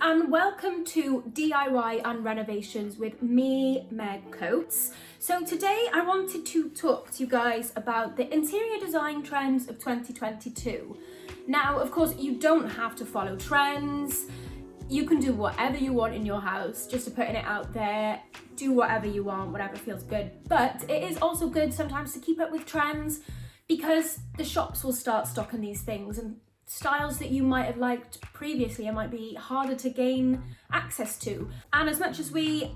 and welcome to DIY and Renovations with me, Meg Coates. So today I wanted to talk to you guys about the interior design trends of 2022. Now, of course, you don't have to follow trends. You can do whatever you want in your house, just to putting it out there. Do whatever you want, whatever feels good. But it is also good sometimes to keep up with trends because the shops will start stocking these things and styles that you might have liked previously and might be harder to gain access to. And as much as we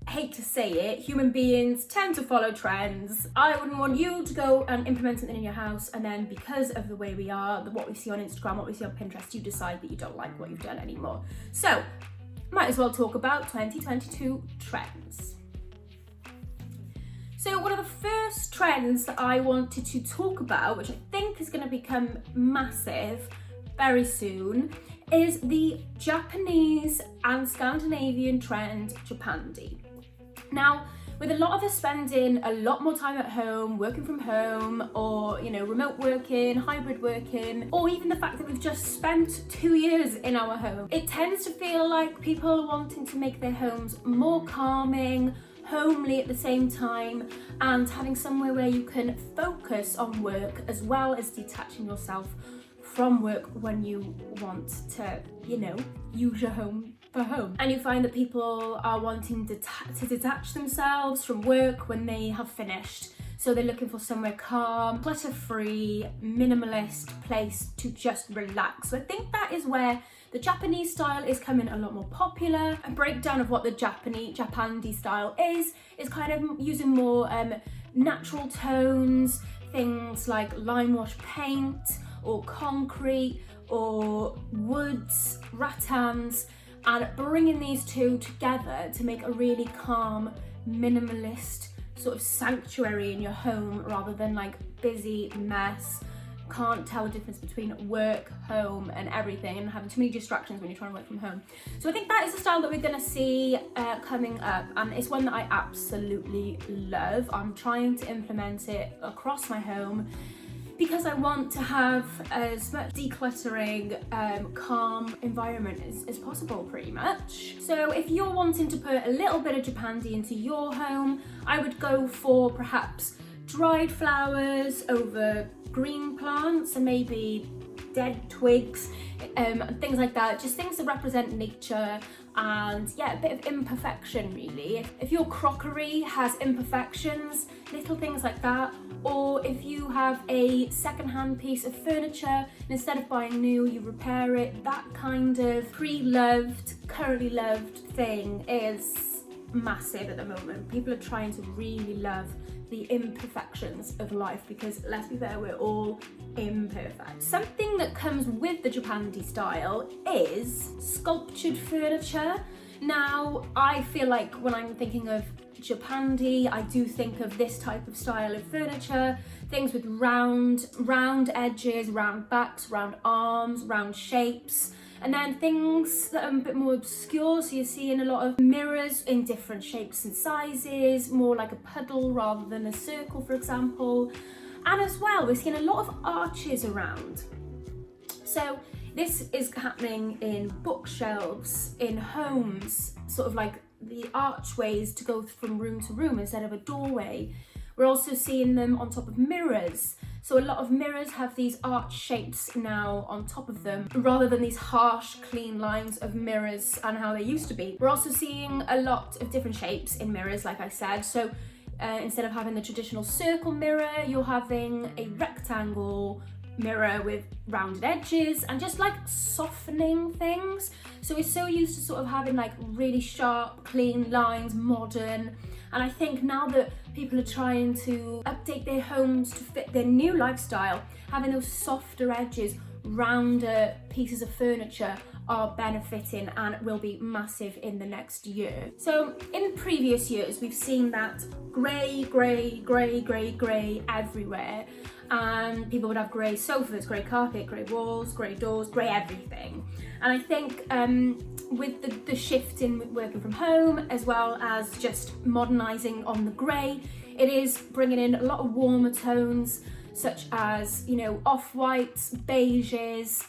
hate to say it, human beings tend to follow trends. I wouldn't want you to go and implement something in your house and then because of the way we are, what we see on Instagram, what we see on Pinterest, you decide that you don't like what you've done anymore. So, might as well talk about 2022 trends. So one of the first trends that I wanted to talk about, which I think is going to become massive very soon, is the Japanese and Scandinavian trend Japandi. Now, with a lot of us spending a lot more time at home, working from home, or remote working, hybrid working, or even the fact that we've just spent 2 years in our home, it tends to feel like people are wanting to make their homes more calming, homely at the same time, and having somewhere where you can focus on work as well as detaching yourself from work when you want to, use your home for home. And you find that people are wanting to detach themselves from work when they have finished. So they're looking for somewhere calm, clutter-free, minimalist place to just relax. So I think that is where the Japanese style is coming a lot more popular. A breakdown of what the Japandi style is kind of using more natural tones, things like lime wash paint or concrete or woods, rattans, and bringing these two together to make a really calm, minimalist sort of sanctuary in your home rather than like busy mess. Can't tell the difference between work, home and everything, and having too many distractions when you're trying to work from home. So I think that is the style that we're going to see coming up, and it's one that I absolutely love. I'm trying to implement it across my home because I want to have as much decluttering, calm environment as possible, pretty much. So if you're wanting to put a little bit of Japandi into your home, I would go for perhaps dried flowers over green plants and maybe dead twigs, things like that, just things that represent nature and a bit of imperfection really. If your crockery has imperfections, little things like that, or if you have a second-hand piece of furniture and instead of buying new you repair it, that kind of pre-loved, currently loved thing is massive at the moment. People are trying to really love the imperfections of life because, let's be fair, we're all imperfect. Something that comes with the Japandi style is sculptured furniture. Now, I feel like when I'm thinking of Japandi, I do think of this type of style of furniture, things with round edges, round backs, round arms, round shapes, and then things that are a bit more obscure, so you're seeing a lot of mirrors in different shapes and sizes, more like a puddle rather than a circle, for example. And as well, we're seeing a lot of arches around. So this is happening in bookshelves, in homes, sort of like the archways to go from room to room instead of a doorway. We're also seeing them on top of mirrors. So a lot of mirrors have these arch shapes now on top of them, rather than these harsh, clean lines of mirrors and how they used to be. We're also seeing a lot of different shapes in mirrors, like I said. So instead of having the traditional circle mirror, you're having a rectangle mirror with rounded edges and just like softening things. So we're so used to sort of having like really sharp, clean lines, modern. And I think now that people are trying to update their homes to fit their new lifestyle, having those softer edges, rounder pieces of furniture are benefiting and will be massive in the next year. So in previous years, we've seen that grey everywhere. And people would have grey sofas, grey carpet, grey walls, grey doors, grey everything. And I think with the shift in working from home, as well as just modernising on the grey, it is bringing in a lot of warmer tones, such as, off-whites, beiges,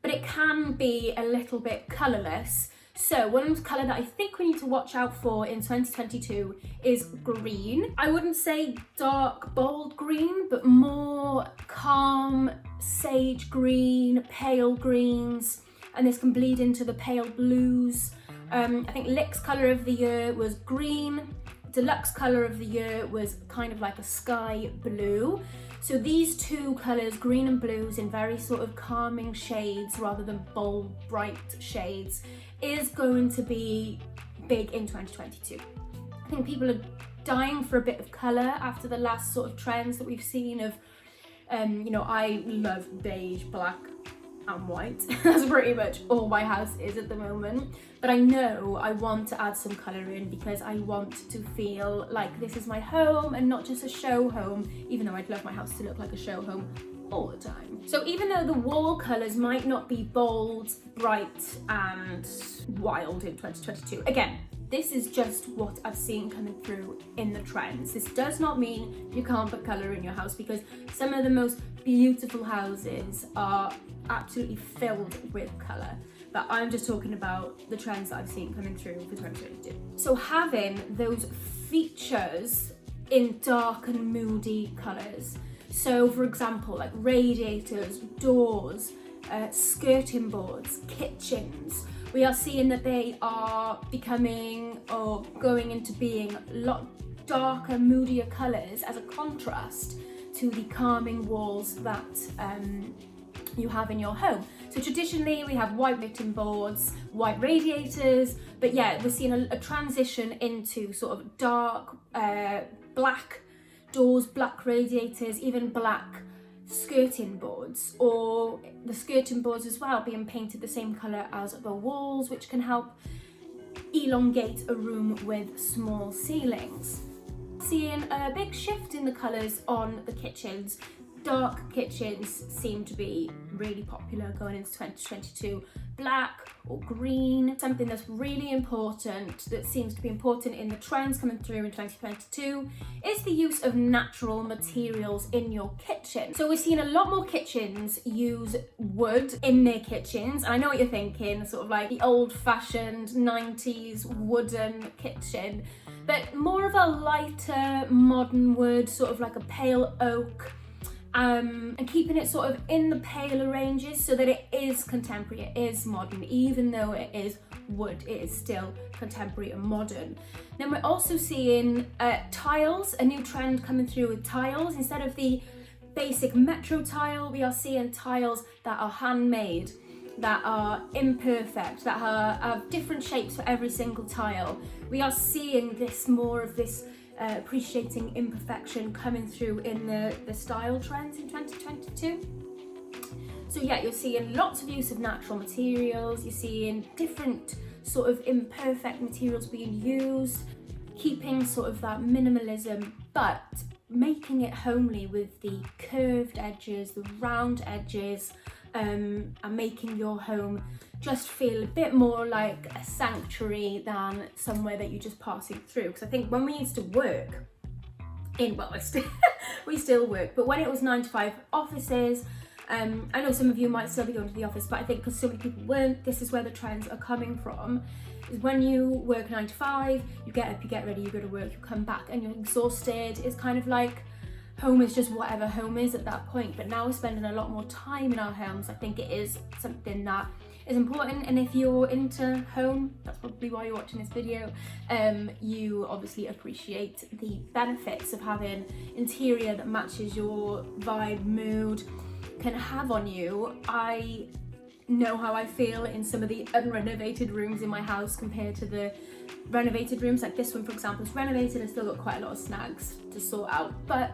but but it can be a little bit colourless. So one colour that I think we need to watch out for in 2022 is green. I wouldn't say dark, bold green, but more calm, sage green, pale greens, and this can bleed into the pale blues. I think Lick's colour of the year was green. Deluxe colour of the year was kind of like a sky blue. So these two colours, green and blues, in very sort of calming shades rather than bold, bright shades, is going to be big in 2022. I think people are dying for a bit of colour after the last sort of trends that we've seen of, you know, I love beige, black and white. That's pretty much all my house is at the moment. But I know I want to add some colour in because I want to feel like this is my home and not just a show home, even though I'd love my house to look like a show home all the time. So even though the wall colours might not be bold, bright and wild in 2022, again, this is just what I've seen coming through in the trends. This does not mean you can't put colour in your house, because some of the most beautiful houses are absolutely filled with colour. But I'm just talking about the trends that I've seen coming through for 2022. So having those features in dark and moody colours. So for example, like radiators, doors, skirting boards, kitchens, we are seeing that they are becoming or going into being a lot darker, moodier colours as a contrast to the calming walls that you have in your home. So traditionally we have white victim boards, white radiators, but yeah, we're seeing a transition into sort of dark, black doors, black radiators, even black skirting boards, or the skirting boards as well being painted the same colour as the walls, which can help elongate a room with small ceilings. Seeing a big shift in the colours on the kitchens. Dark kitchens seem to be really popular going into 2022. Black or green, something that's really important, that seems to be important in the trends coming through in 2022, is the use of natural materials in your kitchen. So we're seeing a lot more kitchens use wood in their kitchens. And I know what you're thinking, sort of like the old-fashioned 90s wooden kitchen, but more of a lighter modern wood, sort of like a pale oak, and keeping it sort of in the paler ranges so that it is contemporary, it is modern. Even though it is wood, it is still contemporary and modern. Then we're also seeing tiles, a new trend coming through with tiles. Instead of the basic metro tile, we are seeing tiles that are handmade, that are imperfect, that have different shapes for every single tile. We are seeing this more of this appreciating imperfection coming through in the style trends in 2022. So yeah, you're seeing lots of use of natural materials, you're seeing different sort of imperfect materials being used, keeping sort of that minimalism, but making it homely with the curved edges, the round edges, and making your home just feel a bit more like a sanctuary than somewhere that you're just passing through. Because I think when we used to work in, well, we still work, but when it was 9-to-5 offices, I know some of you might still be going to the office, but I think because so many people weren't, this is where the trends are coming from. Is when you work 9-to-5, you get up, you get ready, you go to work, you come back and you're exhausted. It's kind of like home is just whatever home is at that point. But now we're spending a lot more time in our homes. I think it is something that is important, and if you're into home, that's probably why you're watching this video, you obviously appreciate the benefits of having interior that matches your vibe, mood, can have on you. I know how I feel in some of the unrenovated rooms in my house compared to the renovated rooms. Like this one, for example, is renovated and still got quite a lot of snags to sort out, but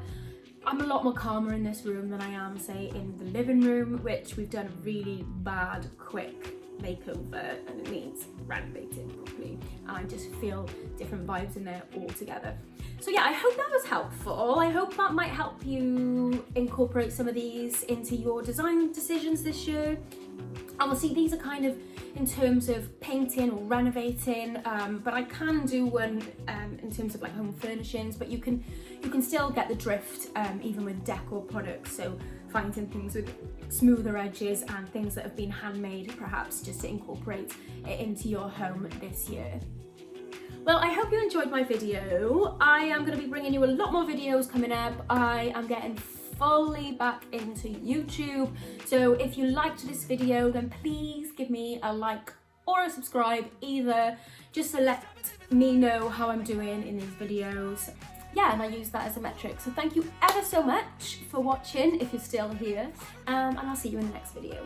I'm a lot more calmer in this room than I am, say, in the living room, which we've done a really bad, quick makeover and it needs renovating properly. And I just feel different vibes in there altogether. So yeah, I hope that was helpful. I hope that might help you incorporate some of these into your design decisions this year. Obviously, these are kind of in terms of painting or renovating, but I can do one in terms of like home furnishings, but you can still get the drift even with decor products. So finding things with smoother edges and things that have been handmade, perhaps just to incorporate it into your home this year. Well, I hope you enjoyed my video. I am going to be bringing you a lot more videos coming up. I am getting fully back into YouTube, so if you liked this video, then please give me a like or a subscribe, either, just to let me know how I'm doing in these videos. Yeah, and I use that as a metric. So thank you ever so much for watching, if you're still here, and I'll see you in the next video.